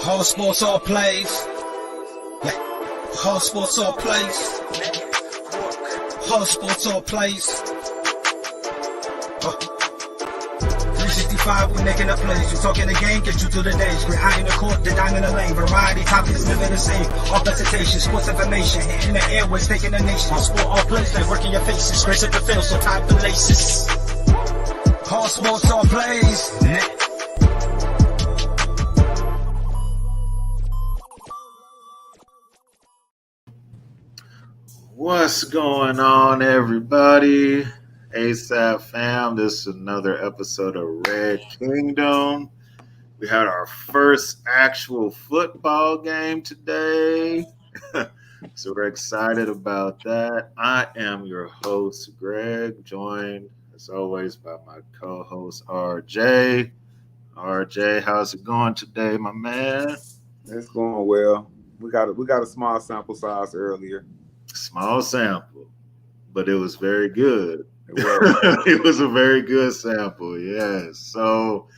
All sports, all plays. Yeah. All sports, all plays. All sports, all plays. 365, we making a plays. You talking the game, get you through the days. We're high in the court, the dime in the lane. Variety topics, living the same. All presentation, sports information. In the airways, taking the nation. All sport, all plays, like working your faces. Grace at the field, so tie the laces. All sports, all plays. What's going on, everybody? ASAP fam, this is another episode of Red Kingdom. We had our first actual football game today, so we're excited about that. I am your host, Greg, joined as always by my co-host, RJ. RJ, how's it going today, my man? It's going well. We got a small sample size earlier. Small sample, but it was very good. It was a very good sample, yes. So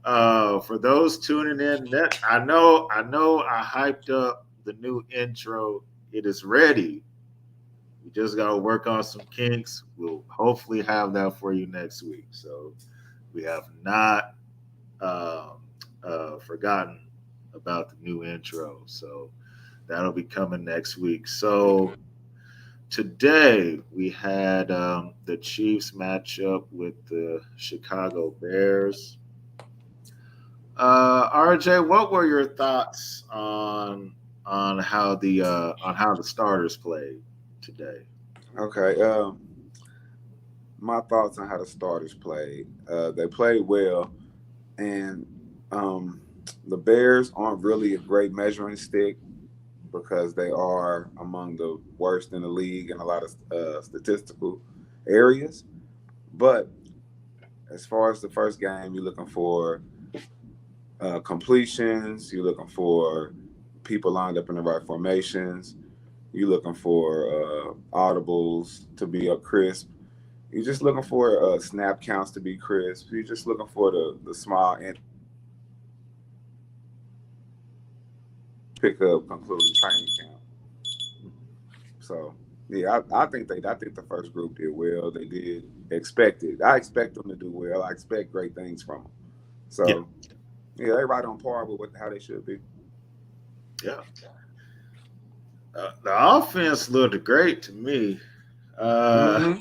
for those tuning in, I know I hyped up the new intro. It is ready. We just got to work on some kinks. We'll hopefully have that for you next week. So we have not forgotten about the new intro. So that'll be coming next week. So today, we had the Chiefs match up with the Chicago Bears. RJ, what were your thoughts on how the starters played today? Okay, my thoughts on how the starters played. They played well, and the Bears aren't really a great measuring stick, because they are among the worst in the league in a lot of statistical areas. But as far as the first game, you're looking for completions, you're looking for people lined up in the right formations, you're looking for audibles to be up crisp, you're just looking for snap counts to be crisp, you're just looking for the small pick up concluding training camp. So yeah, I think the first group did well. They did expected. I expect them to do well. I expect great things from them. So yeah, they're right on par with how they should be. Yeah. The offense looked great to me. Yeah.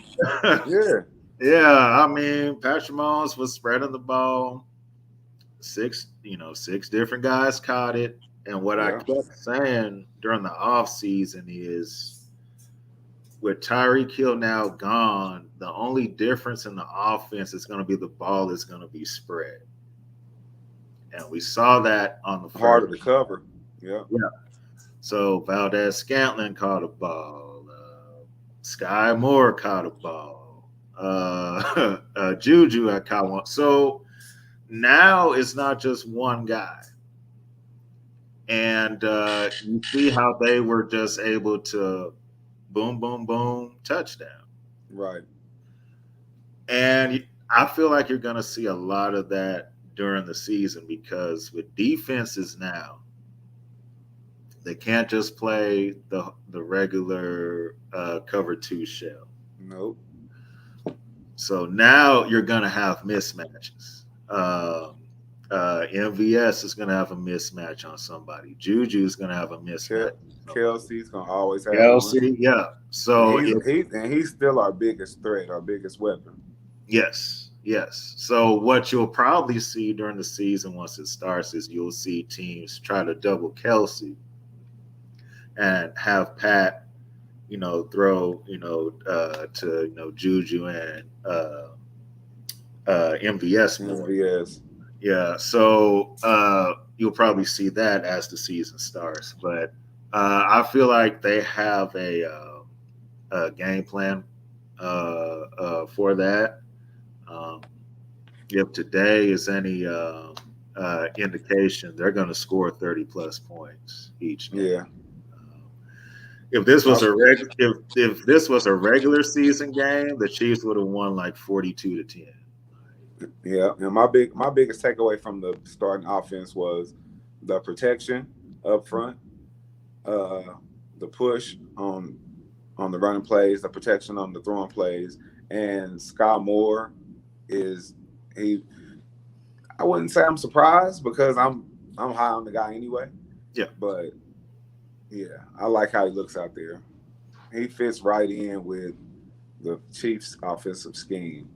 Yeah, I mean, Patrick Mahomes was spreading the ball. Six different guys caught it. And what I kept saying during the offseason is, with Tyreek Hill now gone, the only difference in the offense is going to be the ball is going to be spread. And we saw that on the harder to cover. Yeah. So Valdez-Scantling caught a ball. Sky Moore caught a ball. Juju had caught one. So now it's not just one guy. And you see how they were just able to boom, boom, boom, touchdown. Right. And I feel like you're going to see a lot of that during the season, because with defenses now, they can't just play the regular cover two shell. Nope. So now you're going to have mismatches. MVS is going to have a mismatch on somebody. Juju is going to have a mismatch. Kelsey's going to always have one. Yeah. So he's still our biggest threat, our biggest weapon. Yes. So what you'll probably see during the season once it starts is you'll see teams try to double Kelsey and have Pat, throw, to, Juju and MVS more. MVS. Yeah, so you'll probably see that as the season starts. But I feel like they have a game plan for that. If today is any indication, they're going to score 30-plus points each game. Yeah. If this was a regular season game, the Chiefs would have won like 42-10. Yeah, and my biggest takeaway from the starting offense was the protection up front, uh, the push on the running plays, the protection on the throwing plays, and Scott Moore is he. I wouldn't say I'm surprised because I'm high on the guy anyway. Yeah. But yeah, I like how he looks out there. He fits right in with the Chiefs' offensive scheme.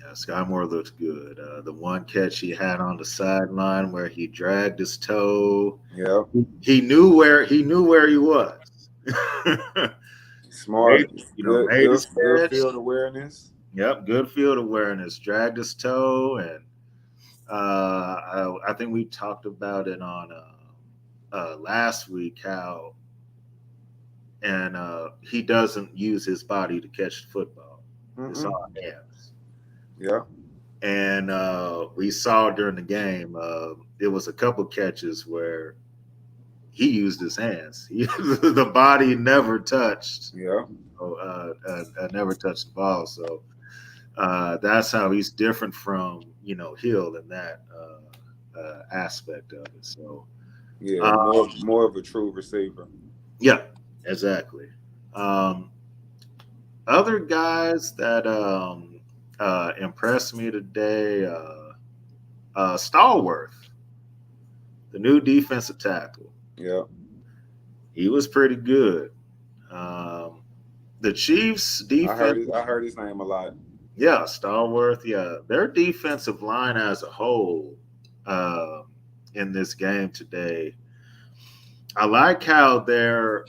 Yeah, Sky Moore looked good. The one catch he had on the sideline where he dragged his toe, Yeah, he knew where he was. made, smart, good, made good, his good catch. field awareness. Yep, good field awareness. Dragged his toe, and I think we talked about it on last week how and he doesn't use his body to catch the football. It's all hands. Yeah, And we saw during the game, it was a couple catches where he used his hands. The body never touched. yeah, Never touched the ball. So that's how he's different from Hill in that aspect of it. So yeah. um, More of a true receiver. yeah, exactly. Um, Other guys that impressed me today, Stallworth, the new defensive tackle. Yeah, He was pretty good. Um, the Chiefs' defense, I heard his name a lot. yeah, Stallworth, yeah, their defensive line as a whole uh, in this game today. I like how they're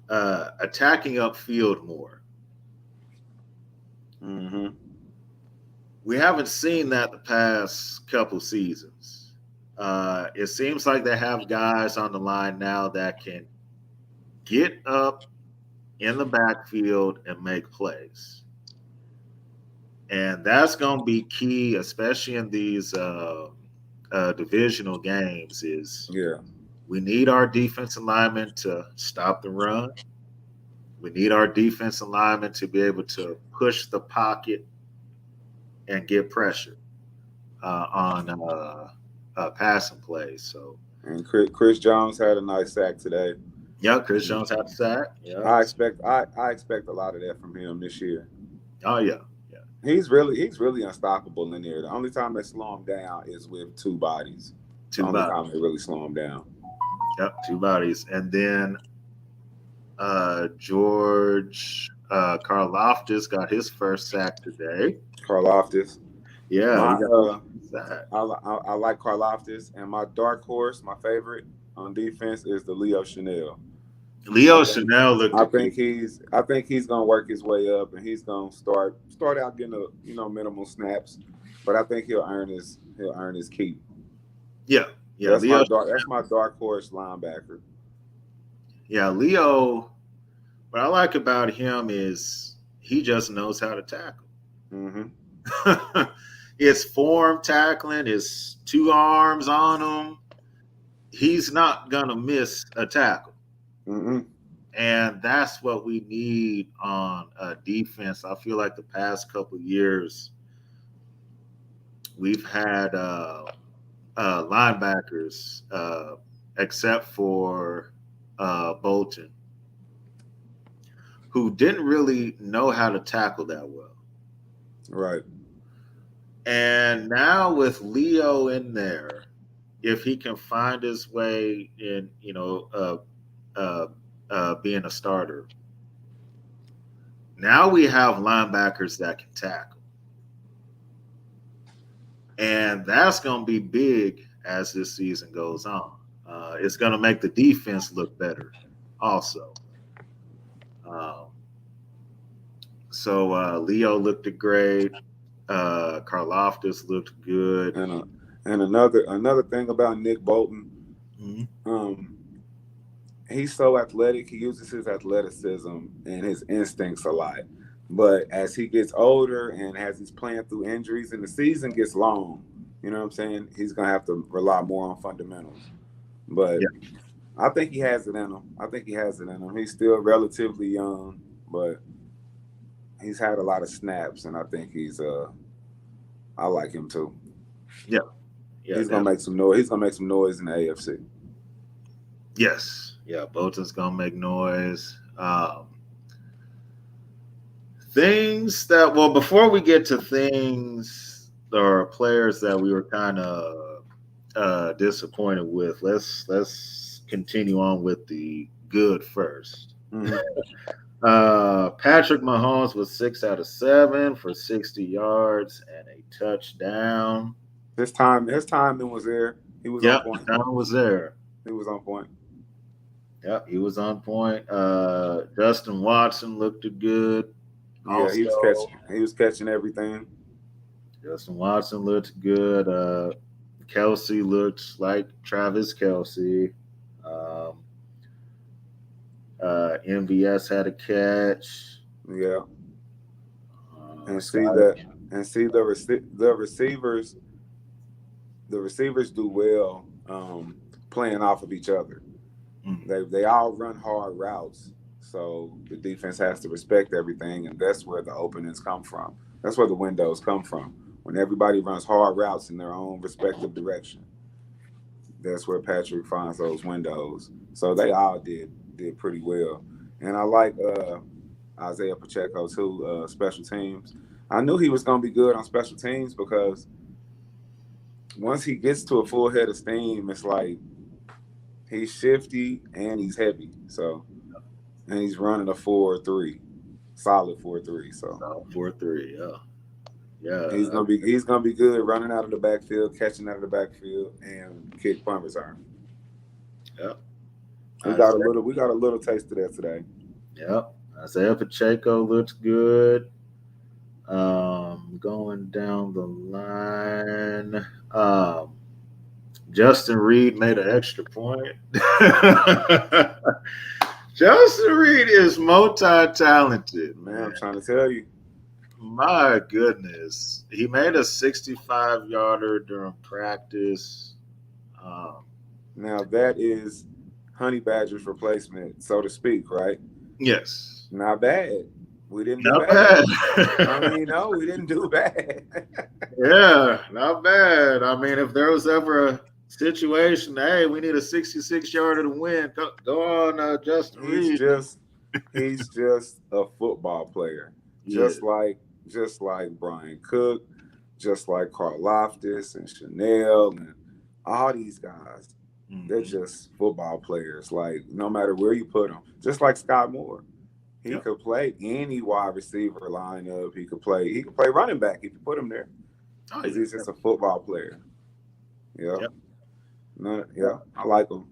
attacking upfield more. Mm-hmm. We haven't seen that the past couple seasons. It seems like they have guys on the line now that can get up in the backfield and make plays. And that's going to be key, especially in these divisional games, is Yeah, we need our defensive linemen to stop the run. We need our defensive linemen to be able to push the pocket and get pressure on passing plays. So, and Chris Jones had a nice sack today. yeah, Chris Jones had the sack. Yeah. I expect a lot of that from him this year. Oh, yeah. He's really unstoppable in there. The only time they slow him down is with two bodies. Two the only bodies. time they really slow him down. Yep, two bodies. And then George Karlaftis got his first sack today. Karlaftis. Yeah, he got sack. I like Karlaftis, and my dark horse, my favorite on defense is the Leo Chanel. Chanel looked. I think he's gonna work his way up, and he's gonna start out getting minimal snaps, but I think he'll earn his keep. Yeah. That's my dark horse linebacker. Yeah, Leo. What I like about him is he just knows how to tackle. Mm-hmm. His form tackling, his two arms on him. He's not gonna miss a tackle. Mm-hmm. And that's what we need on defense. I feel like the past couple of years, we've had linebackers, except for Bolton, who didn't really know how to tackle that well. Right. And now with Leo in there, if he can find his way in, being a starter, now we have linebackers that can tackle. And that's going to be big as this season goes on. It's going to make the defense look better also. So Leo looked great. Karlaftis looked good. And another thing about Nick Bolton, mm-hmm. He's so athletic. He uses his athleticism and his instincts a lot. But as he gets older and as he's playing through injuries and the season gets long, you know what I'm saying? He's going to have to rely more on fundamentals. But yeah. I think he has it in him. He's still relatively young, but he's had a lot of snaps, and I think I like him too. Yeah. Yeah, He's gonna make some noise. He's gonna make some noise in the AFC. Yes. Yeah, Bolton's gonna make noise. Things that before we get to things or players that we were kind of disappointed with, let's continue on with the good first. Mm-hmm. Patrick Mahomes was 6 out of 7 for 60 yards and a touchdown. His timing was there. He was on Yep, point. time was there. He was on point. Yep, he was on point. Justin Watson looked good. Yeah, Also, he was catching everything. Justin Watson looked good. Kelsey looked like Travis Kelsey. MVS had a catch. Yeah, and Scott- the receivers do well playing off of each other. They all run hard routes, so the defense has to respect everything, and that's where the openings come from. That's where the windows come from. When everybody runs hard routes in their own respective direction, that's where Patrick finds those windows. So they all did pretty well, and I like Isaiah Pacheco too. Special teams. I knew he was going to be good on special teams because once he gets to a full head of steam, it's like he's shifty and he's heavy. So, and he's running a 4-3, solid 4-3. So 4-3, yeah. He's gonna be good running out of the backfield, catching out of the backfield, and kick punt return. Yep. We got a little taste of that today. Yep. Isaiah Pacheco looks good. Going down the line. Justin Reed made an extra point. Justin Reed is multi-talented, man. I'm trying to tell you. My goodness. He made a 65-yarder during practice. Now that is Honey Badger's replacement, so to speak, right? Yes. Not bad. We didn't do Not bad. bad. I mean, no, we didn't do bad. Yeah, not bad. I mean, if there was ever a situation, hey, we need a 66-yarder to win, go on, Justin Reed. He's just a football player. Yeah. Just like Brian Cook, just like Carl Loftus and Chanel and all these guys. Mm-hmm. They're just football players. Like, no matter where you put them. Just like Scott Moore. He could play any wide receiver lineup. He could play running back if you put him there. Because he's just a football player. Yeah. Yep. No, yeah, I like him.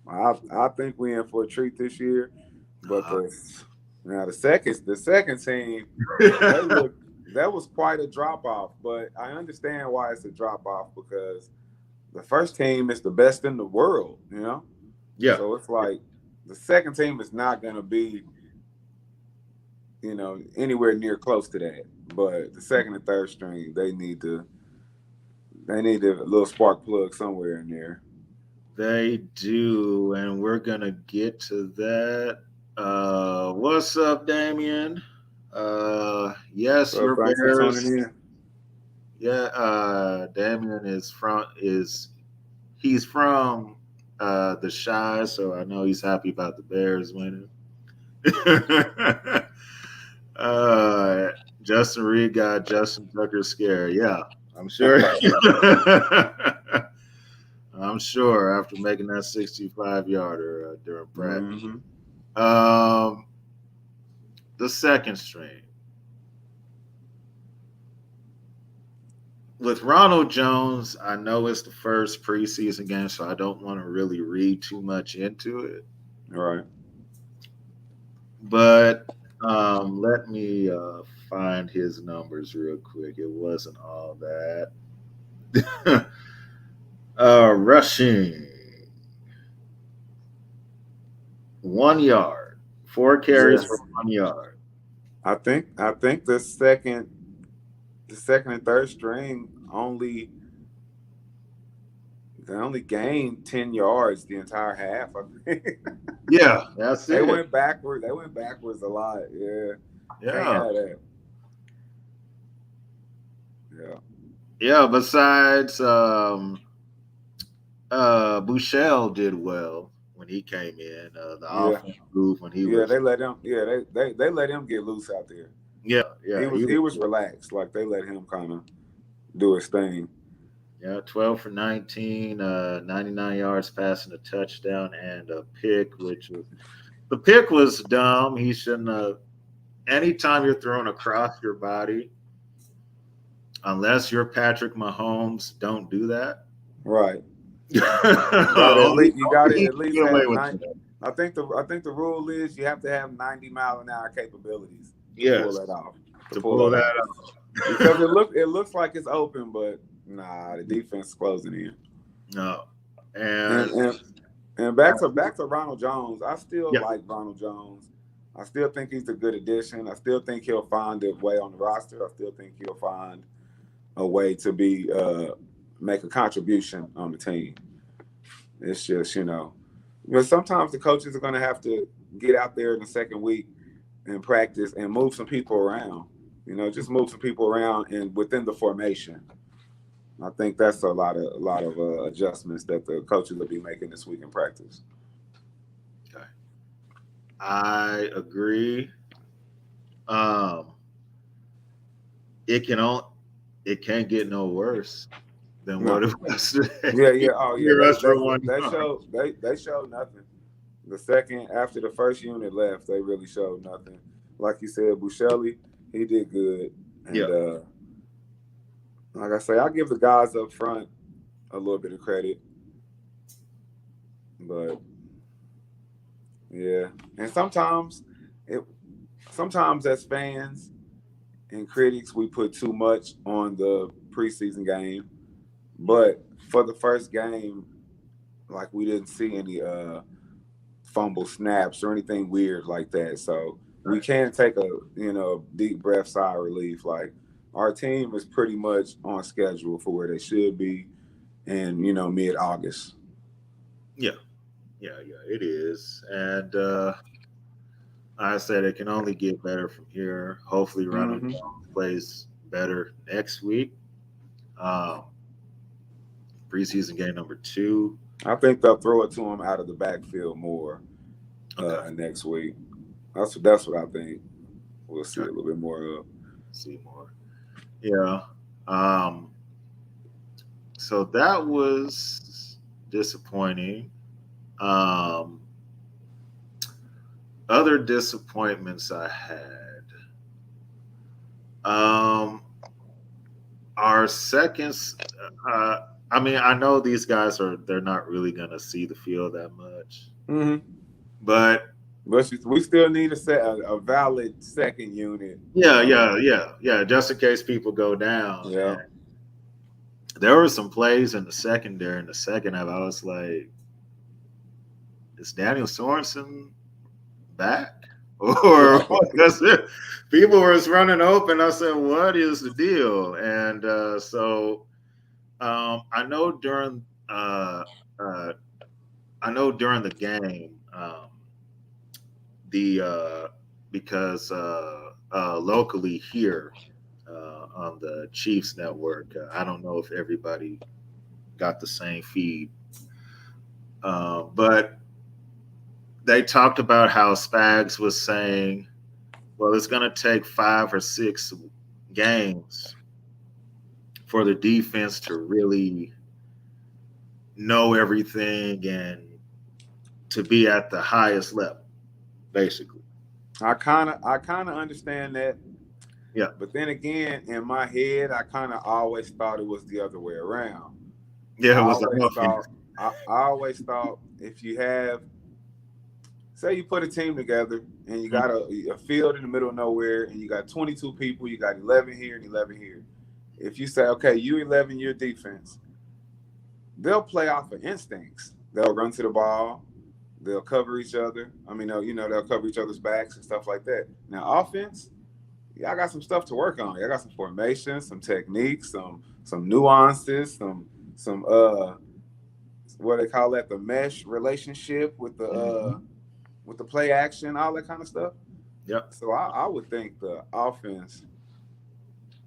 I think we're in for a treat this year. But the second team, that was quite a drop off. But I understand why it's a drop off because the first team is the best in the world, you know? Yeah. So it's like the second team is not going to be, you know, anywhere near close to that. But the second and third string, they need a little spark plug somewhere in there. They do, and we're going to get to that. What's up, Damien? Yes, your Bears. Yeah, Damien is from the Shy, so I know he's happy about the Bears winning. Justin Reed got Justin Tucker scared. Yeah, I'm sure. I'm sure after making that 65-yarder during practice. Mm-hmm. The second string. With Ronald Jones, I know it's the first preseason game, so I don't want to really read too much into it. All right. But let me find his numbers real quick. It wasn't all that. Rushing. 1 yard. 4 carries for 1 yard. I think the second and third string only gained 10 yards the entire half. I think. Yeah, that's it. They went backwards a lot. Yeah. Yeah. Yeah. Yeah, besides Bouchel did well when he came in. The Yeah, offense moved when he yeah, was. they let him. Yeah, they let him get loose out there. Yeah, yeah, He was relaxed. Like they let him kind of do his thing. yeah, 12 for 19, 99 yards passing a touchdown and a pick, which was the pick was dumb. He shouldn't have. Anytime you're thrown across your body, unless you're Patrick Mahomes, don't do that. Right. You got to at only, least you got only to he at can least get away have with 90. that. I think the rule is you have to have 90-mile-an-hour capabilities to pull Yes, that off. To to pull pull that that off. off. Because it looks like it's open, but nah, the defense is closing in. No, And and and and back to Ronald Jones. I still yeah, like Ronald Jones. I still think he's a good addition. I still think he'll find a way on the roster. I still think he'll find a way to be make a contribution on the team. It's just but sometimes the coaches are going to have to get out there in the second week and practice and move some people around. Just move some people around and within the formation. I think that's a lot of adjustments that the coaches will be making this week in practice. okay. I agree. Um, it can only it can't get no worse than what No, it was today. yeah, yeah, oh yeah. Hear us for one They time. showed they showed nothing. The second after the first unit left, they really showed nothing. Like you said, Bushelli, he did good, and Yeah, like I say, I give the guys up front a little bit of credit, but yeah, and it sometimes as fans and critics we put too much on the preseason game, but for the first game, like we didn't see any fumble snaps or anything weird like that. So we right. can take a deep breath, sigh of relief. Like our team is pretty much on schedule for where they should be in mid August. Yeah, yeah, yeah. It is, and like I said it can only get better from here. Hopefully, Ronald Hmm. Jones plays better next week. Um, preseason game number 2. I think they'll throw it to him out of the backfield more Okay, next week. That's what I think. We'll see a okay. little bit more of. See more. Yeah. Um, so that was disappointing. Um, other disappointments I had. Um, our seconds. Uh, I mean, I know these guys they're not really gonna see the field that much, Hmm. but But we still need a valid second unit. yeah, yeah, yeah, yeah. Just in case people go down, and Yeah. there were some plays in the secondary in the second half. I was like, is Daniel Sorensen back? Or Right. what? That's it. People were running open. I said, what is the deal? And I know uh, during the game, the because locally here on the Chiefs network, I don't know if everybody got the same feed, but they talked about how Spags was saying, well, it's going to take 5 or 6 games for the defense to really know everything and to be at the highest level, basically. I kind of understand that, Yeah. but then again, in my head, I kind of always thought it was the other way around. Yeah, I it was the always offense. thought I always thought if you have, say, you put a team together and you got a field in the middle of nowhere and you got 22 people, you got 11 here and 11 here. If you say, okay, you 11, your defense, they'll play off of instincts. They'll run to the ball. They'll cover each other. I mean, they'll cover each other's backs and stuff like that. Now, offense, yeah, I got some stuff to work on. I got some formation, some techniques, some nuances, some what they call that, the mesh relationship with the play action, all that kind of stuff. Yep. So I would think the offense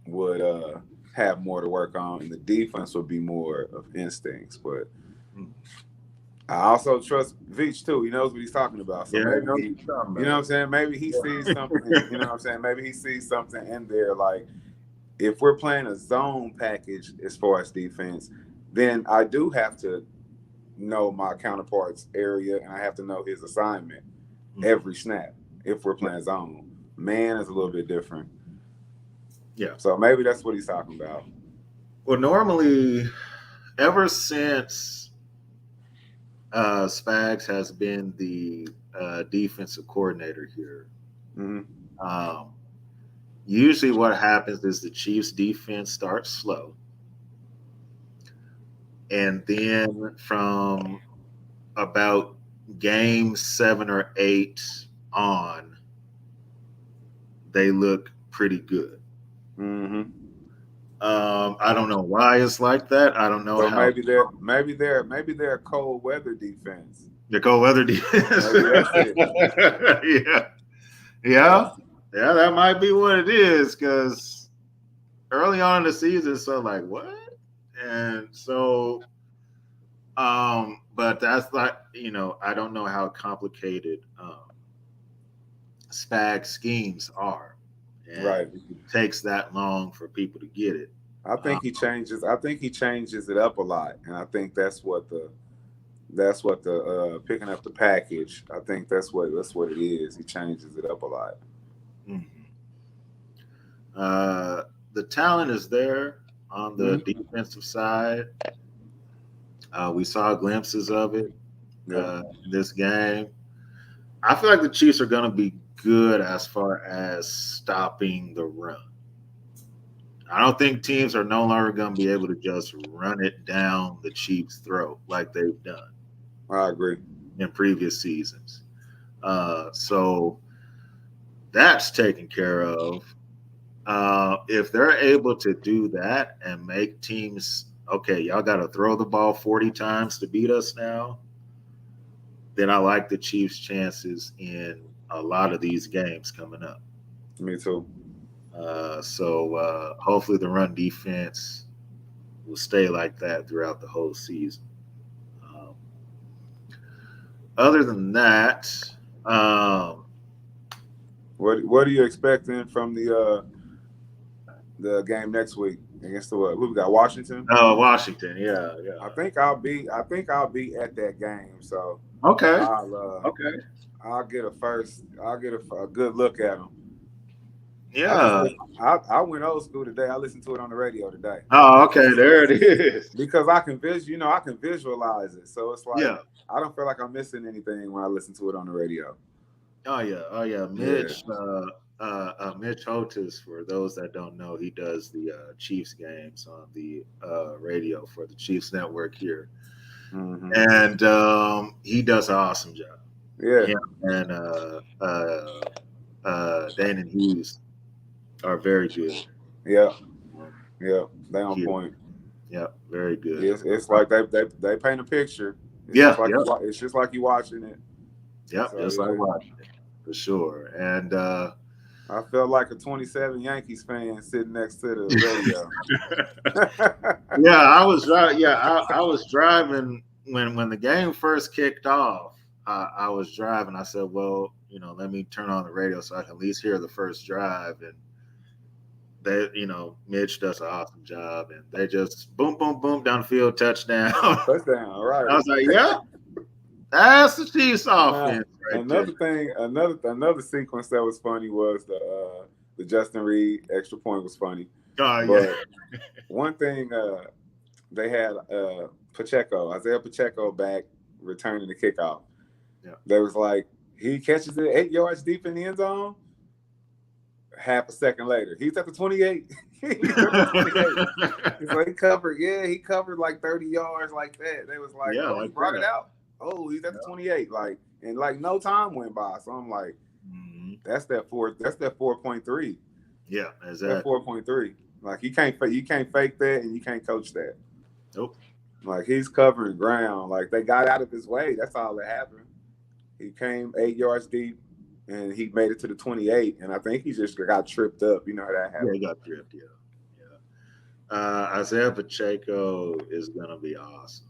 would have more to work on, and the defense would be more of instincts. But I also trust Veach too. He knows what he's talking about. So Yeah, I maybe know what he, you're talking you know what I'm about. saying? Maybe he sees something, you know what I'm saying? Maybe he sees something in there. Like if we're playing a zone package as far as defense, then I do have to know my counterpart's area and I have to know his assignment every snap if we're playing zone. Man is a little bit different. Yeah. So maybe that's what he's talking about. Well, normally, ever since Spags has been the defensive coordinator here, um, usually what happens is the Chiefs' defense starts slow. And then from about game 7 or 8 on, they look pretty good. I don't know why it's like that. I don't know So how. maybe they're a cold weather defense. The cold weather defense. Maybe that's it. Yeah, that might be what it is. Because early on in the season, so like what, and so, but that's like I don't know how complicated Spag schemes are, and Right. it takes that long for people to get it. I think he changes. I think he changes it up a lot, and I think that's what the picking up the package. I think that's what it is. He changes it up a lot. The talent is there on the defensive side. We saw glimpses of it this game. I feel like the Chiefs are going to be good as far as stopping the run. I don't think teams are no longer going to be able to just run it down the Chiefs' throat like they've done. I agree. In previous seasons. So that's taken care of. If they're able to do that and make teams, okay, y'all got to throw the ball 40 times to beat us now, then I like the Chiefs' chances in a lot of these games coming up. Me too. So hopefully the run defense will stay like that throughout the whole season. Other than that, what are you expecting from the game next week against the what? Who we got? Washington. Oh, Washington. Yeah. I think I'll be at that game. So okay. I'll get a good look at them. Yeah. I went old school today. I listened to it on the radio today. Oh, okay. There it is. Because I can visualize it. So it's like I don't feel like I'm missing anything when I listen to it on the radio. Oh yeah. Mitch Mitch Hotis, for those that don't know, he does the Chiefs games on the radio for the Chiefs network here. And he does an awesome job. Yeah. Him and Dana Hughes are very good. Yeah. They on point. Yeah, very good. It's like they paint a picture. It's just like you watching it. Yep, just like watching it, for sure. And I felt like a 27 Yankees fan sitting next to the radio. I was driving when the game first kicked off. I was driving. I said, well, let me turn on the radio so I can at least hear the first drive. And they, Mitch does an awesome job, and they just boom, boom, boom down the field, touchdown. Touchdown, right. I was like, yeah, that's the Chiefs offense. Another sequence that was funny was the Justin Reed extra point was funny. But one thing they had Isaiah Pacheco back returning the kickoff. Yeah. They was like, he catches it 8 yards deep in the end zone. Half a second later, he's at the 28. So he covered like 30 yards like that. They was like, he brought it out. Oh, he's at the 28. Like, and like no time went by. So I'm like, that's that 4.3. Yeah, exactly. That 4.3. Like you can't fake that and you can't coach that. Nope. Like he's covering ground. Like they got out of his way. That's all that happened. He came 8 yards deep and he made it to the 28. And I think he just got tripped up. You know how that happened. Yeah, he got tripped, Isaiah Pacheco is gonna be awesome.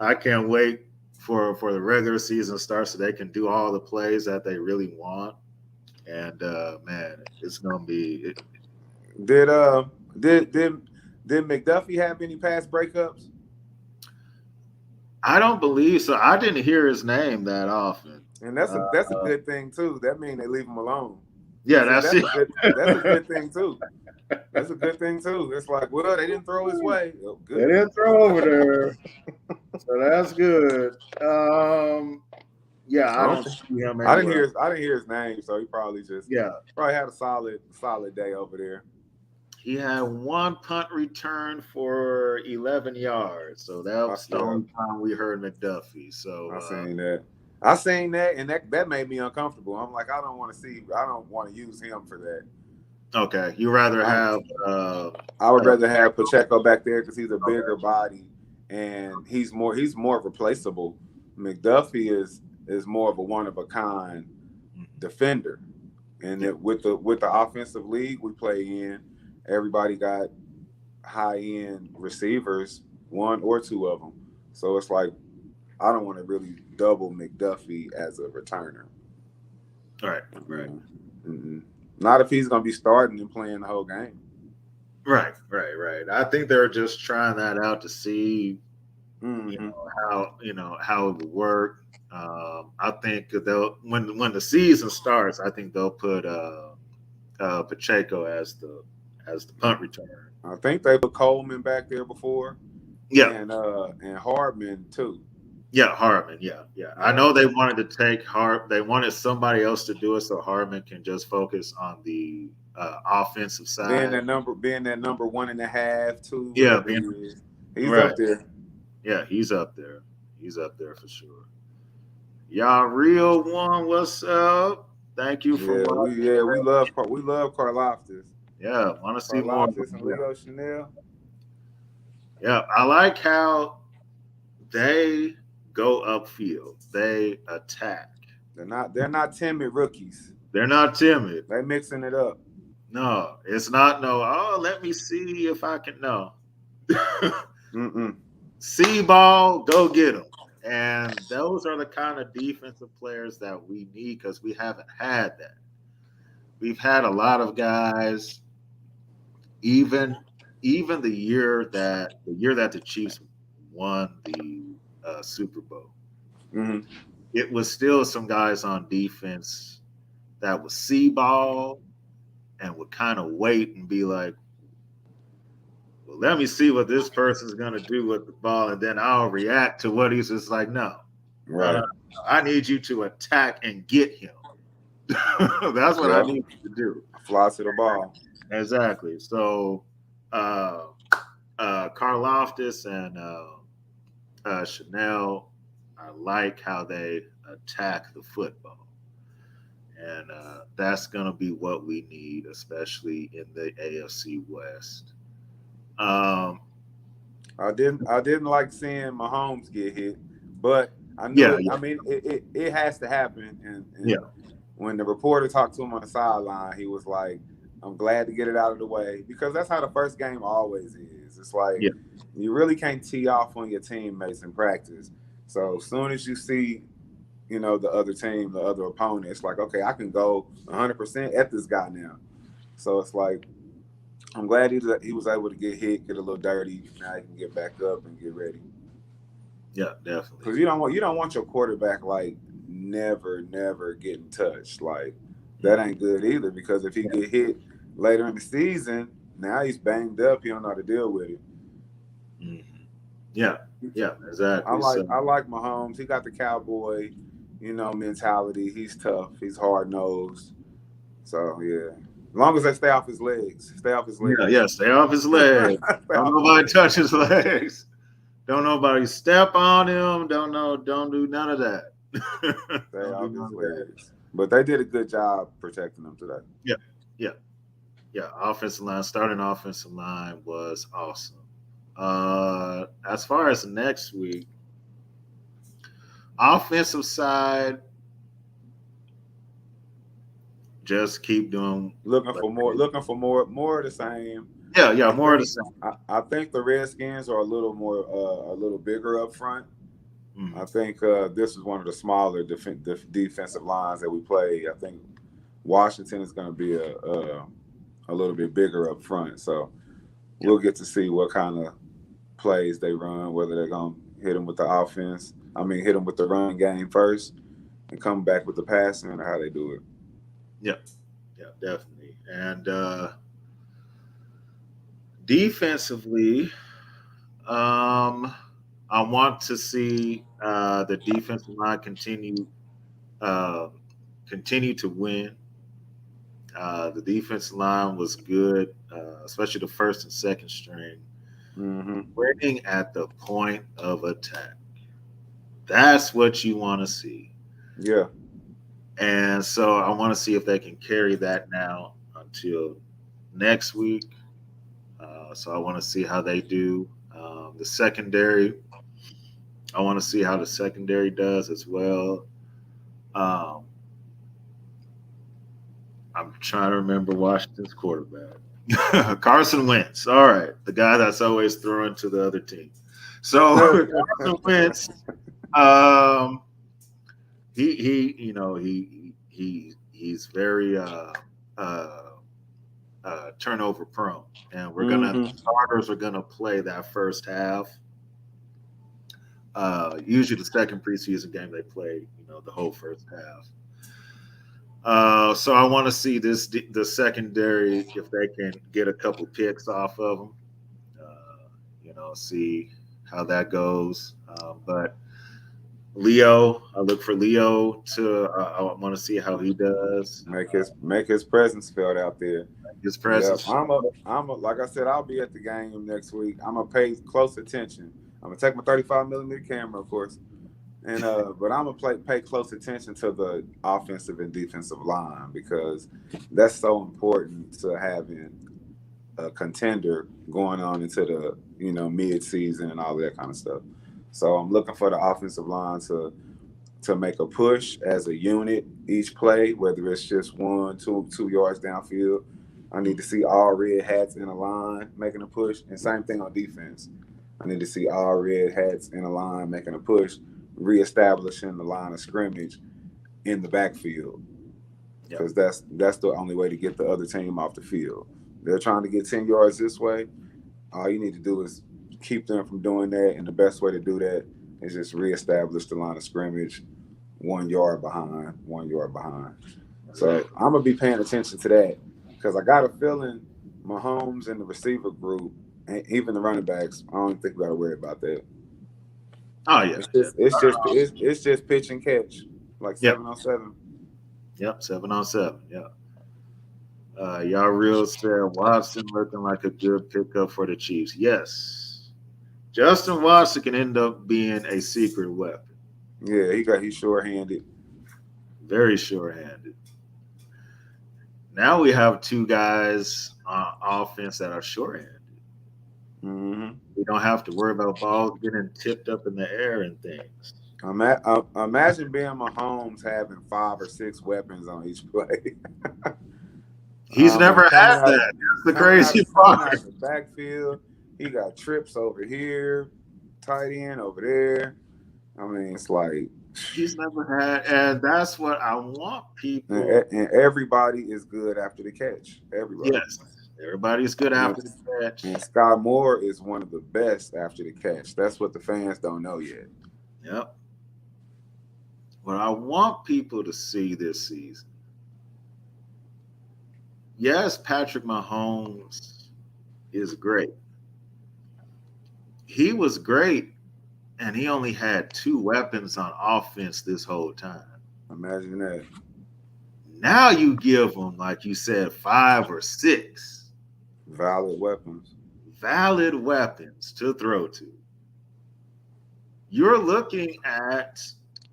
I can't wait for the regular season starts so they can do all the plays that they really want. And man, it's gonna be. Did uh did McDuffie have any past breakups? I don't believe so. I didn't hear his name that often. And that's a good thing too. That means they leave him alone. Yeah, See, that's it. that's a good thing too. That's a good thing too. It's like, well, they didn't throw his way. Oh, They good. didn't throw over there, so that's good. Yeah, I I don't don't think see him I didn't anywhere. hear his name, so he probably Yeah, had a solid day over there. he had one punt return for 11 yards, so that was the Yeah, only time we heard McDuffie. So I seen that. I seen that, and that made me uncomfortable. I'm like, I don't want to use him for that. okay, you rather have I would rather have Pacheco back there because he's a okay. bigger body and he's more replaceable. McDuffie is more of a one of a kind defender, and with the offensive league we play in, everybody got high end receivers, one or two of them. So it's like I don't want to really double McDuffie as a returner. Right. Mm-hmm. Not if he's going to be starting and playing the whole game. Right. I think they're just trying that out to see, how it would work. I think they'll when the season starts, I think they'll put Pacheco as the punt returner. I think they put Coleman back there before. Yeah, and Hardman too. Yeah, Hardman. Yeah. I know they wanted to take They wanted somebody else to do it so Hardman can just focus on the offensive side. Being that number 1.5, 2. Yeah, he's up there. Yeah, he's up there. He's up there for sure. Y'all real one, what's up? Thank you for watching. We love Karlaftis. Yeah, want to see more. Karlaftis and Leo Chanel. Yeah, I like how they go upfield. They attack. They're not timid rookies. They're not timid. They're mixing it up. No, it's not let me see if I can see ball, go get them. And those are the kind of defensive players that we need because we haven't had that. We've had a lot of guys, even the year that the Chiefs won the Super Bowl. Mm-hmm. It was still some guys on defense that would see ball and would kind of wait and be like, well, let me see what this person's going to do with the ball, and then I'll react to what he's just like, no. Right. I need you to attack and get him. That's what I need you to do. Fly to the ball. Exactly. So Karlaftis and Chanel, I like how they attack the football. And that's going to be what we need, especially in the AFC West. I didn't like seeing Mahomes get hit, but I knew I mean, it has to happen. And when the reporter talked to him on the sideline, he was like, I'm glad to get it out of the way, because that's how the first game always is. It's like you really can't tee off on your teammates in practice. So as soon as you see, the other team, the other opponent, it's like, okay, I can go 100% at this guy now. So it's like, I'm glad he was able to get hit, get a little dirty. Now he can get back up and get ready. Yeah, definitely. Because you don't want your quarterback like never getting touched. Like that ain't good either. Because if he get hit later in the season, now he's banged up. He don't know how to deal with it. Mm-hmm. Yeah, exactly. I like Mahomes. He got the cowboy, mentality. He's tough. He's hard nosed. So yeah. As long as they stay off his legs. Yeah, stay off his legs. Don't nobody touch his legs. Don't nobody step on him. Don't do none of that. Stay off his legs. But they did a good job protecting him today. Yeah. Starting offensive line was awesome. As far as next week, offensive side, just keep doing looking for more of the same. yeah, more of the same. I think the Redskins are a little bigger up front. Mhm. I think this is one of the smaller defensive lines that we play. I think Washington is going to be a little bit bigger up front. So we'll get to see what kind of plays they run, whether they're going to hit them with the offense. I mean, hit them with the run game first and come back with the passing, or how they do it. Yeah, definitely. And defensively, I want to see the defensive line uh, continue to win. The defensive line was good, especially the first and second string. Mm-hmm. Winning at the point of attack. That's what you want to see. Yeah. And so I want to see if they can carry that now until next week. So I want to see how they do. The secondary, I want to see how the secondary does as well. Um, I'm trying to remember Washington's quarterback. Carson Wentz. All right. The guy that's always throwing to the other team. So Carson Wentz, he's very turnover prone, and Mm-hmm. starters are gonna play that first half. Usually the second preseason game they play, the whole first half. So I want to see the secondary, if they can get a couple picks off of them. See how that goes. But Leo, I look for Leo to. I want to see how he does. Make his presence felt out there. His Yeah, presence. like I said, I'll be at the game next week. I'm gonna pay close attention. I'm gonna take my 35mm camera, of course, and but I'm gonna pay close attention to the offensive and defensive line, because that's so important to having a contender going on into the mid season and all of that kind of stuff. So I'm looking for the offensive line to make a push as a unit each play, whether it's just 2 yards downfield. I need to see all red hats in a line making a push, and same thing on defense. I need to see all red hats in a line making a push, reestablishing the line of scrimmage in the backfield, because that's the only way to get the other team off the field. They're trying to get 10 yards this way. All you need to do is keep them from doing that, and the best way to do that is just reestablish the line of scrimmage 1 yard behind, 1 yard behind. So I'm gonna be paying attention to that, because I got a feeling Mahomes and the receiver group, and even the running backs, I don't think we got to worry about that. Oh yeah, it's just pitch and catch, like 7-on-7. Yep, 7-on-7. Yeah. Y'all real said Watson looking like a good pickup for the Chiefs. Yes, Justin Watson can end up being a secret weapon. Yeah, he's sure-handed. Very sure-handed. Now we have two guys on offense that are sure-handed. Mm-hmm. We don't have to worry about balls getting tipped up in the air and things. Imagine being Mahomes having 5 or 6 weapons on each play. He's never had that. That's the crazy part. Out the backfield, he got trips over here, tight end over there. I mean, it's like he's never had, and that's what I want people. And everybody is good after the catch. Everybody. Yes, everybody's good after the catch. And Sky Moore is one of the best after the catch. That's what the fans don't know yet. Yep. What I want people to see this season. Yes, Patrick Mahomes is great. He was great, and he only had 2 weapons on offense this whole time. Imagine that. Now you give him, like you said, 5 or 6 valid weapons to throw to. You're looking at,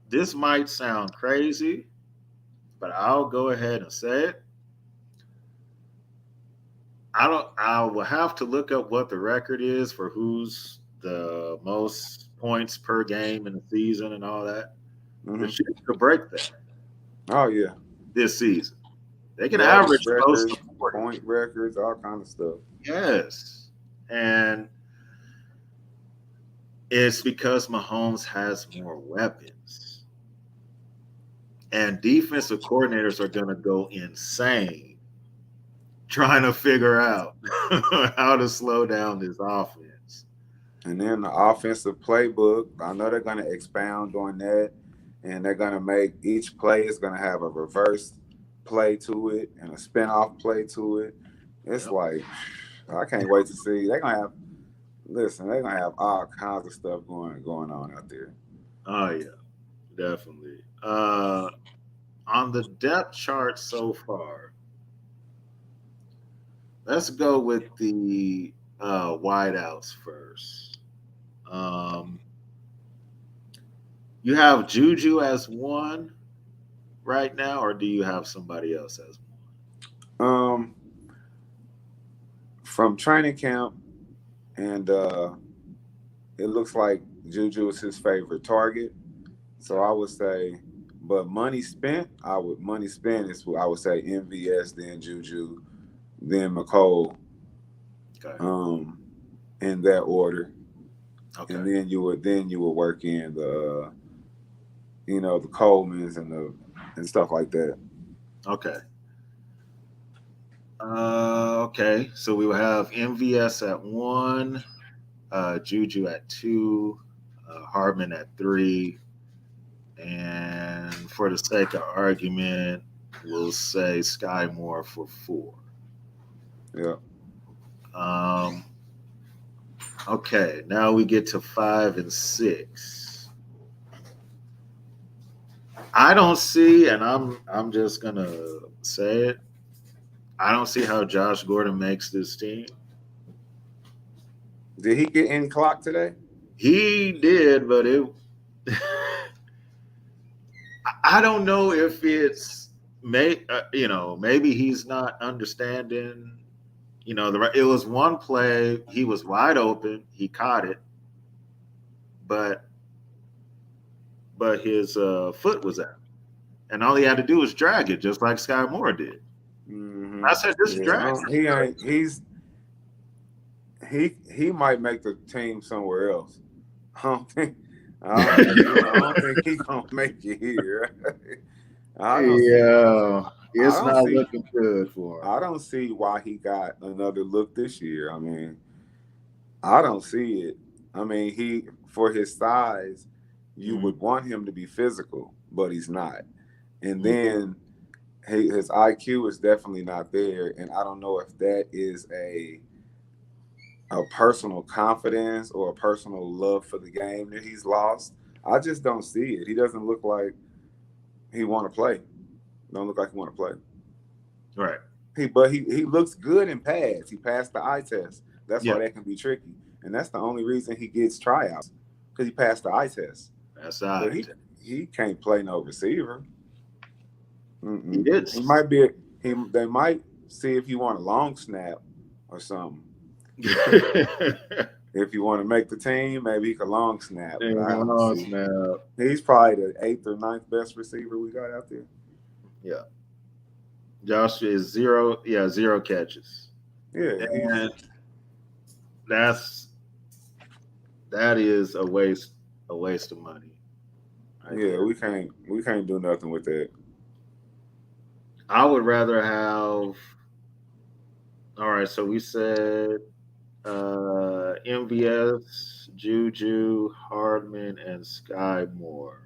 this might sound crazy, but I'll go ahead and say it. I will have to look up what the record is for who's the most points per game in the season and all that. Mm-hmm. The Chiefs could break that. Oh yeah, this season. They can yards average close records, to 40. point records, all kind of stuff. Yes. And it's because Mahomes has more weapons. And defensive coordinators are going to go insane trying to figure out how to slow down this offense. And then the offensive playbook, I know they're going to expound on that, and they're going to make each play is going to have a reverse play to it and a spin-off play to it. It's like, I can't wait to see. They're going to have, listen, they're going to have all kinds of stuff going on out there. Oh, yeah, definitely. On the depth chart so far, let's go with the wideouts first. You have Juju as one right now, or do you have somebody else as one? From training camp, and it looks like Juju is his favorite target. So I would say, but money spent is I would say MVS, then Juju, then McCole. Okay. In that order. Okay. And then you would work in the the Colemans and stuff like that. Okay. Okay. So we will have MVS at 1, Juju at 2, Hardman at 3, and for the sake of argument, we'll say Sky Moore for 4. Yeah. Okay, now we get to 5 and 6. I don't see, and I'm just gonna say it. I don't see how Josh Gordon makes this team. Did he get any clock today? He did, but it. I don't know if it's maybe he's not understanding. It was one play. He was wide open. He caught it, but his foot was out, and all he had to do was drag it, just like Sky Moore did. Mm-hmm. I said, "Just drag it." He might make the team somewhere else. I don't think he's gonna make it here. It's not looking good for him. I don't see why he got another look this year. I mean, I don't see it. I mean, he for his size, you would want him to be physical, but he's not. And then his IQ is definitely not there, and I don't know if that is a personal confidence or a personal love for the game that he's lost. I just don't see it. He doesn't look like he want to play. Don't look like he want to play. Right. He looks good in pads. He passed the eye test. That's why that can be tricky. And that's the only reason he gets tryouts, because he passed the eye test. That's the eye test. He can't play no receiver. He did. They might see if you want a long snap or something. If you want to make the team, maybe he could long snap. He's probably the 8th or 9th best receiver we got out there. Yeah. Josh is 0 catches. Yeah. And that is a waste of money. We can't do nothing with that. I would rather have. All right, so we said MVS, Juju, Hardman, and Sky Moore.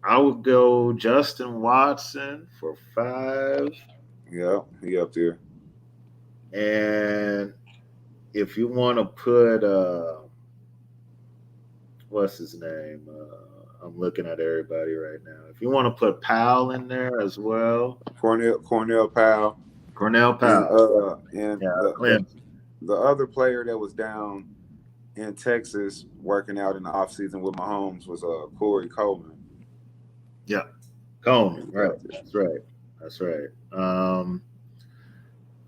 I would go Justin Watson for 5. Yeah, he up there. And if you want to put what's his name? I'm looking at everybody right now. If you want to put Powell in there as well, Cornell Powell. And the other player that was down in Texas working out in the offseason with Mahomes was Corey Coleman. Yeah, Coleman. Right. That's right.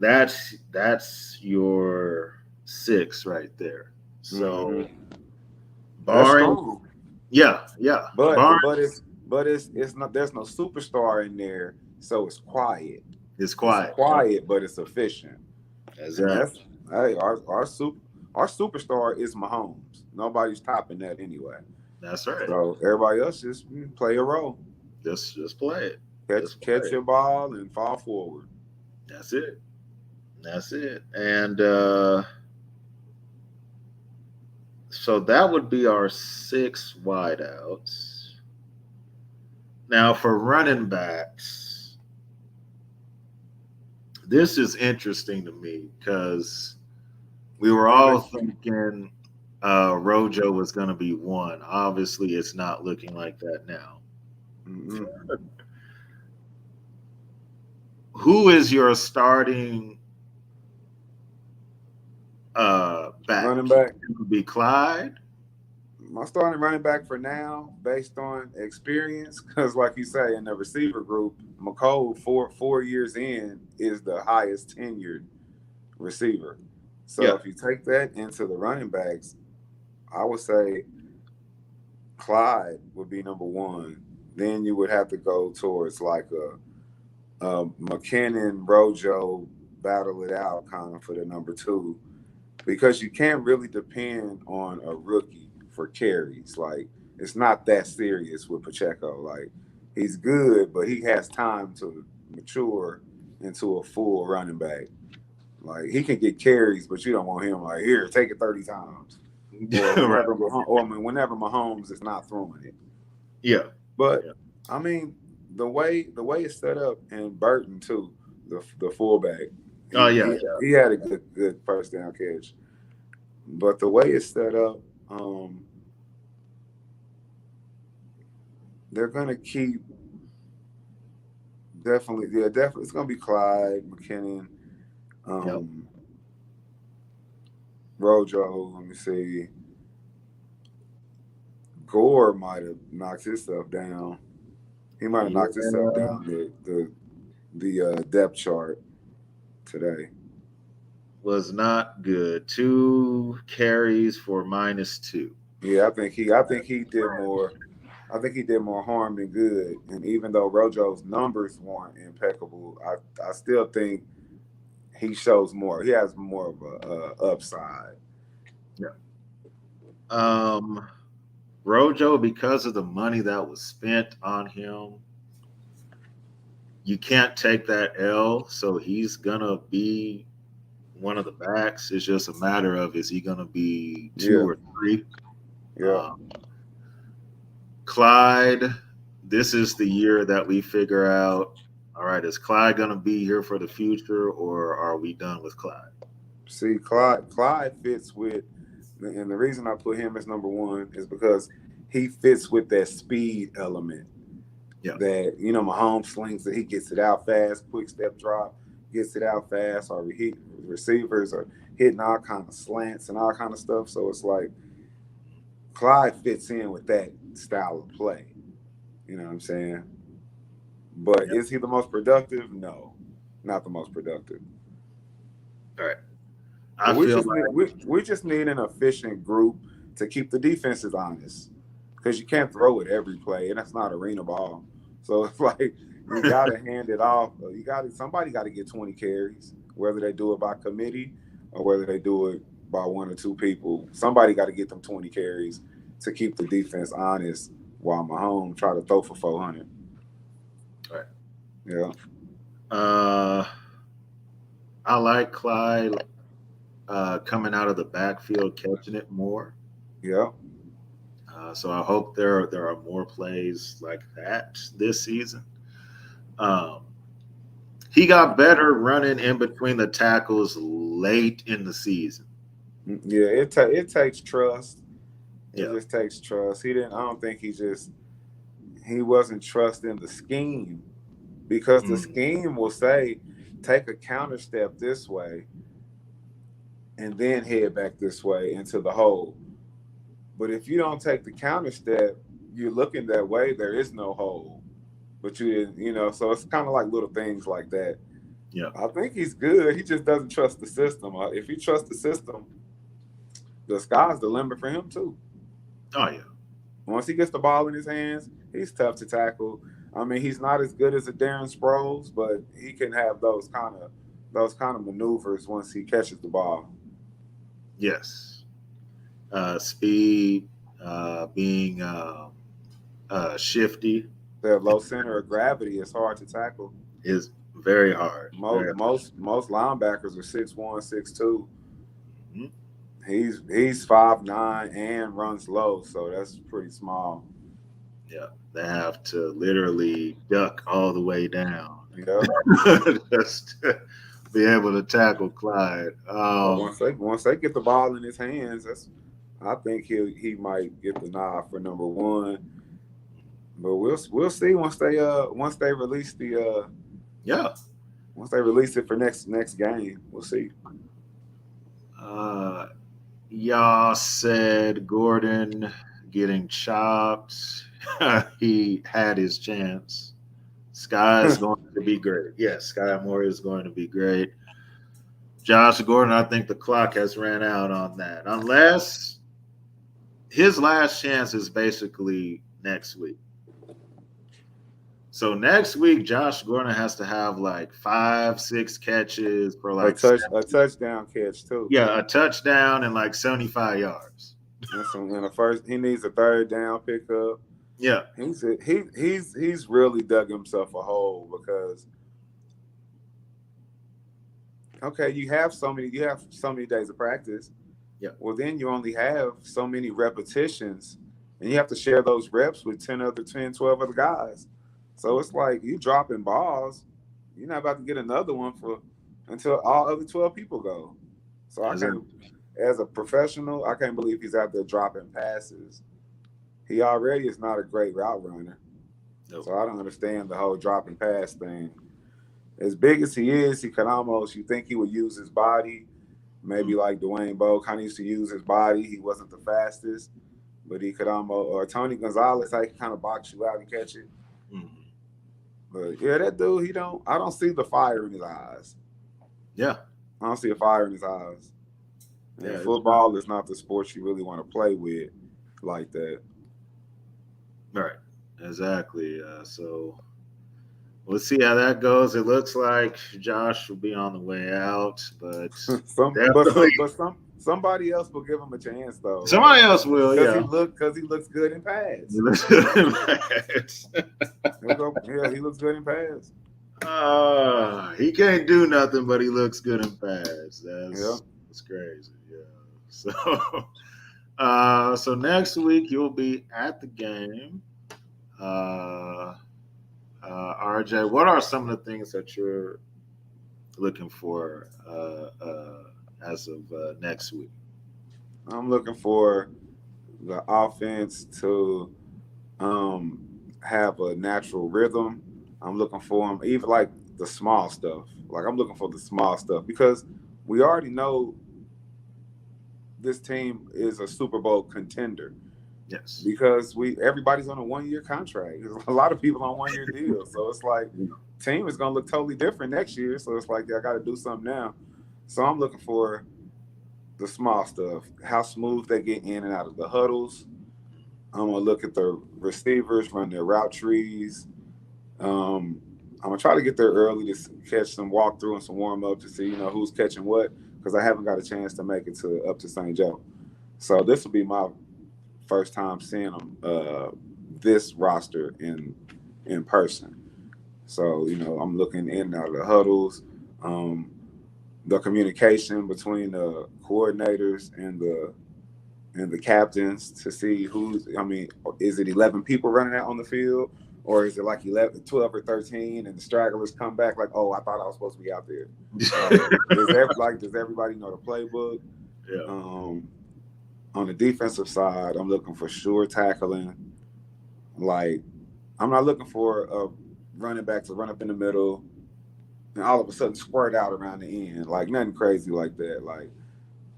That's your 6 right there. So, barring, yeah. But it's not. There's no superstar in there. so it's quiet. It's quiet. It's quiet, but it's efficient. Exactly. And that's hey, our superstar is Mahomes. Nobody's topping that anyway. That's right. So everybody else just play a role. Just play it. Catch your ball and fall forward. That's it. That's it. And so that would be our 6 wideouts. Now for running backs, this is interesting to me because we were all thinking Rojo was going to be 1. Obviously, it's not looking like that now. Mm-hmm. Who is your starting back? Running back? It would be Clyde. My starting running back for now, based on experience, because like you say, in the receiver group, McCole, 4 years in, is the highest tenured receiver. So if you take that into the running backs, I would say Clyde would be number 1. Then you would have to go towards like a McKinnon, Rojo, battle it out kind of for the number 2, because you can't really depend on a rookie for carries. Like, it's not that serious with Pacheco. Like, he's good, but he has time to mature into a full running back. Like, he can get carries, but you don't want him like, here, take it 30 times. Whenever Mahomes is not throwing it. Yeah. But I mean, the way it's set up, and Burton too, the fullback. He had a good first down catch. But the way it's set up, they're gonna keep definitely. It's gonna be Clyde, McKinnon, Rojo. Let me see. Gore might have knocked himself down. He might have knocked himself down the depth chart today. Was not good. 2 carries for -2. Yeah, I think he did more. I think he did more harm than good. And even though Rojo's numbers weren't impeccable, I still think he shows more. He has more of a upside. Yeah. Rojo, because of the money that was spent on him, you can't take that L. So he's gonna be one of the backs. It's just a matter of, is he gonna be 2 or 3? Yeah. Clyde, this is the year that we figure out, all right, is Clyde going to be here for the future, or are we done with Clyde? See, Clyde fits with, and the reason I put him as number 1 is because he fits with that speed element. Yeah. That, Mahomes slings it, he gets it out fast, quick step drop, gets it out fast, or receivers are hitting all kind of slants and all kind of stuff. So it's like Clyde fits in with that style of play. You know what I'm saying? But is he the most productive? No, not the most productive. All right. We just need an efficient group to keep the defenses honest, because you can't throw it every play, and that's not arena ball. So it's like you got to hand it off. Somebody got to get 20 carries, whether they do it by committee or whether they do it by 1 or 2 people. Somebody got to get them 20 carries to keep the defense honest while Mahomes try to throw for 400. All right. Yeah. I like Clyde coming out of the backfield, catching it more. Yeah. So I hope there are more plays like that this season. He got better running in between the tackles late in the season. Yeah, it takes trust. It just takes trust. I don't think he wasn't trusting the scheme, because the scheme will say, take a counter step this way and then head back this way into the hole. But if you don't take the counter step, you're looking that way, there is no hole. But you didn't, so it's kind of like little things like that. Yeah. I think he's good. He just doesn't trust the system. If he trusts the system, the sky's the limit for him too. Oh, yeah. Once he gets the ball in his hands, he's tough to tackle. I mean, he's not as good as a Darren Sproles, but he can have those kind of maneuvers once he catches the ball. Yes. Speed, being shifty The low center of gravity is hard to tackle. is very hard. Most Very hard. most linebackers are 6'1", 6'2". Mhm. He's 5'9" and runs low, so that's pretty small. Yeah. They have to literally duck all the way down Yeah. just to be able to tackle Clyde. But once they get the ball in his hands, I think he might get the nod for number one. But we'll see once they release Yeah. once they release it for next game. We'll see. Uh, y'all said Gordon getting chopped. He had his chance. Sky is going to be great. Yes, Sky Moore is going to be great. Josh Gordon, I think the clock has ran out on that. Unless his last chance is basically next week. So next week, Josh Gordon has to have like 5-6 catches for like a touchdown catch too. Yeah, a touchdown and like 75 yards. And he needs a third down pickup. Yeah, he's really dug himself a hole because okay, you have so many days of practice. Yeah. Well, then you only have so many repetitions, and you have to share those reps with 10, 12 other guys. So it's like you dropping balls. You're not about to get another one until all other 12 people go. So as a professional, I can't believe he's out there dropping passes. He already is not a great route runner. Nope. So I don't understand the whole dropping pass thing. As big as he is, he could almost, you think he would use his body, maybe like Dwayne Bowe kind of used to use his body. He wasn't the fastest, but he could almost, or Tony Gonzalez, I could kind of box you out and catch it. Mm-hmm. But yeah, that dude, I don't see the fire in his eyes. Yeah. I don't see a fire in his eyes. And football is not the sport you really want to play with like that. Right. Exactly. So we'll see how that goes. It looks like Josh will be on the way out, but somebody else will give him a chance, though. Somebody else will, yeah. Because he looks good in pads. He looks good in pads. He looks good in pads. He can't do nothing, but he looks good in pads. That's crazy. Yeah. So next week you'll be at the game. RJ, what are some of the things that you're looking for as of next week? I'm looking for the offense to have a natural rhythm. I'm looking for them, even like the small stuff. Like I'm looking for the small stuff because we already know this team is a Super Bowl contender. Yes. Because everybody's on a 1-year contract. There's a lot of people on 1-year deals. So it's like team is gonna look totally different next year. So it's like I gotta do something now. So I'm looking for the small stuff, how smooth they get in and out of the huddles. I'm gonna look at the receivers, run their route trees. I'm gonna try to get there early to catch some walkthrough and some warm up to see who's catching what, because I haven't got a chance to make it up to St. Joe. So this will be my first time seeing them this roster in person. So I'm looking in and out of the huddles, the communication between the coordinators and the captains to see is it 11 people running out on the field, or is it like 11, 12 or 13 and the stragglers come back like, oh, I thought I was supposed to be out there. Does everybody know the playbook? Yeah. On the defensive side, I'm looking for sure tackling. Like, I'm not looking for a running back to run up in the middle and all of a sudden squirt out around the end. Like, nothing crazy like that. Like,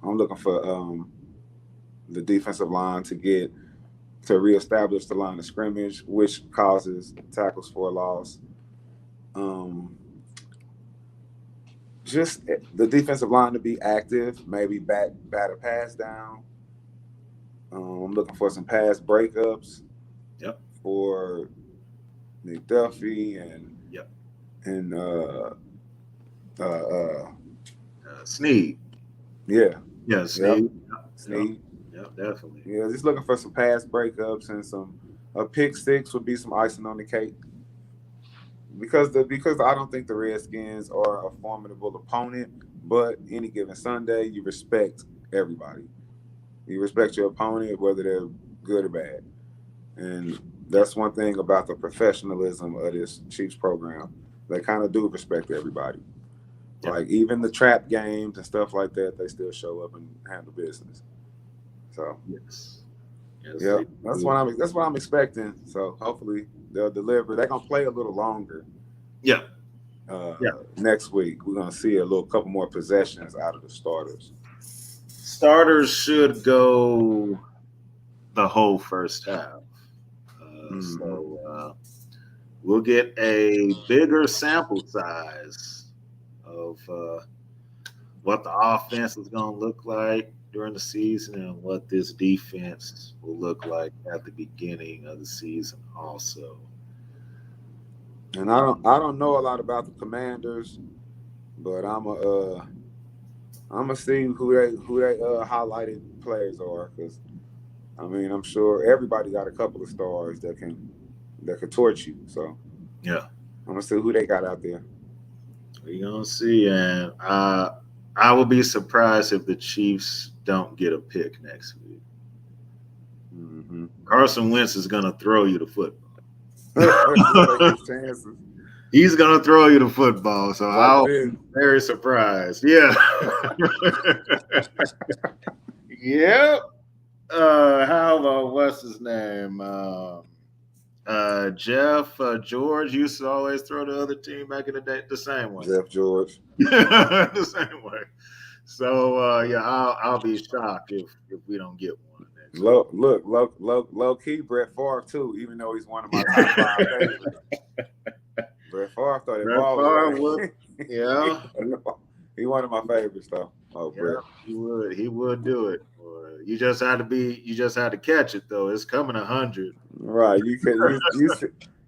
I'm looking for the defensive line to reestablish the line of scrimmage, which causes tackles for a loss. Just the defensive line to be active, maybe bat a pass down. I'm looking for some pass breakups. Yep. For Nick Duffy and Yep. and Snead. yeah, Yeah, Snead. Snead. Yep, definitely. Yeah, just looking for some pass breakups and a pick six would be some icing on the cake. Because I don't think the Redskins are a formidable opponent, but any given Sunday, you respect everybody. You respect your opponent, whether they're good or bad. And that's one thing about the professionalism of this Chiefs program. They kind of do respect everybody. Yeah. Like even the trap games and stuff like that, they still show up and handle business. So yes, yeah, that's what I'm expecting. So hopefully they'll deliver. They're gonna play a little longer. Yeah. Next week we're gonna see a couple more possessions out of the starters. Starters should go the whole first half. So we'll get a bigger sample size of what the offense is going to look like during the season and what this defense will look like at the beginning of the season also. And I don't know a lot about the Commanders, but I'm gonna see who they highlighted players are, because I mean I'm sure everybody got a couple of stars that can torch you. So yeah, I'm gonna see who they got out there. We're gonna see, and I will be surprised if the Chiefs don't get a pick next week. Mm-hmm. Carson Wentz is gonna throw you the football. He's gonna throw you the football, so I'll be very surprised. Yeah. Yep. How about what's his name? Jeff George used to always throw the other team back in the day the same way. Jeff George. The same way. So I'll be shocked if we don't get one. Low key, Brett Favre too, even though he's one of my top 5 favorites. Brett Favre thought it was. Yeah. He one of my favorites though. Oh, yeah, Brett. He would do it. You just had to catch it though. It's coming 100. Right.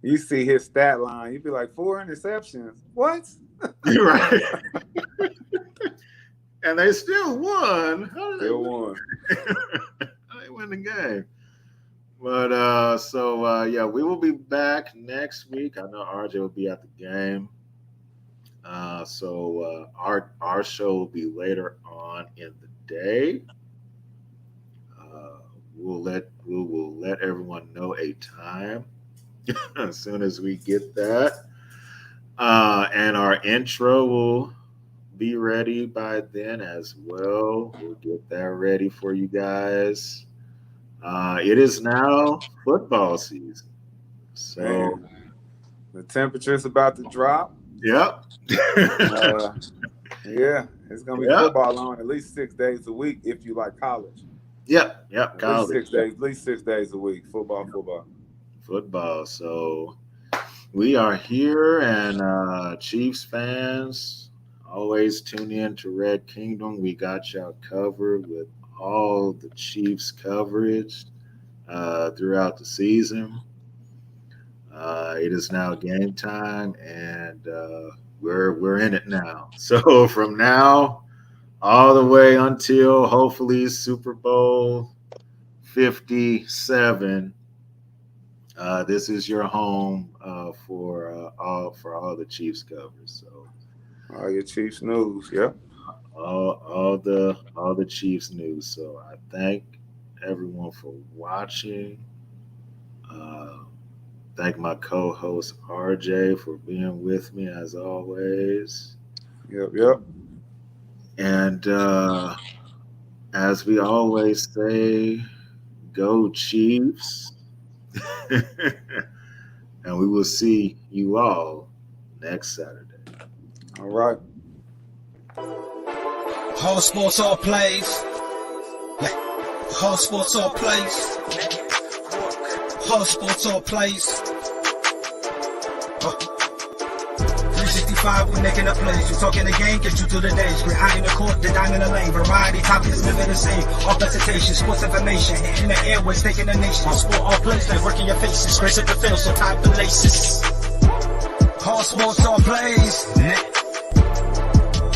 You see his stat line, you'd be like 4 interceptions. What? Right. And they still won. Still won. They win the game. But we will be back next week. I know RJ will be at the game. So our show will be later on in the day. We'll let everyone know a time as soon as we get that. And our intro will be ready by then as well. We'll get that ready for you guys. It is now football season. So man, the temperature's about to drop. Yep. Yeah, it's gonna be football on at least 6 days a week if you like college. Yep. College. At least 6 days a week. Football. So we are here, and Chiefs fans, always tune in to Red Kingdom. We got y'all covered with all the Chiefs coverage throughout the season. It is now game time, and we're in it now. So from now all the way until hopefully Super Bowl 57, this is your home for all the Chiefs coverage. So all your Chiefs news, all the Chiefs news. So I thank everyone for watching. Thank my co-host RJ for being with me as always. Yep. And as we always say, go Chiefs. And we will see you all next Saturday. All right. Whole sports, all plays. Whole sports, all plays. Whole sports, all plays. 365 365, we making a plays. We talking the game, get you through the days. We're high in the court, the dime in the lane. Variety topics, living the same. All presentation, sports information. In the airways, taking the nation. Sport all plays, like working your faces. Grace at the field, so tie the laces. All sports, all plays.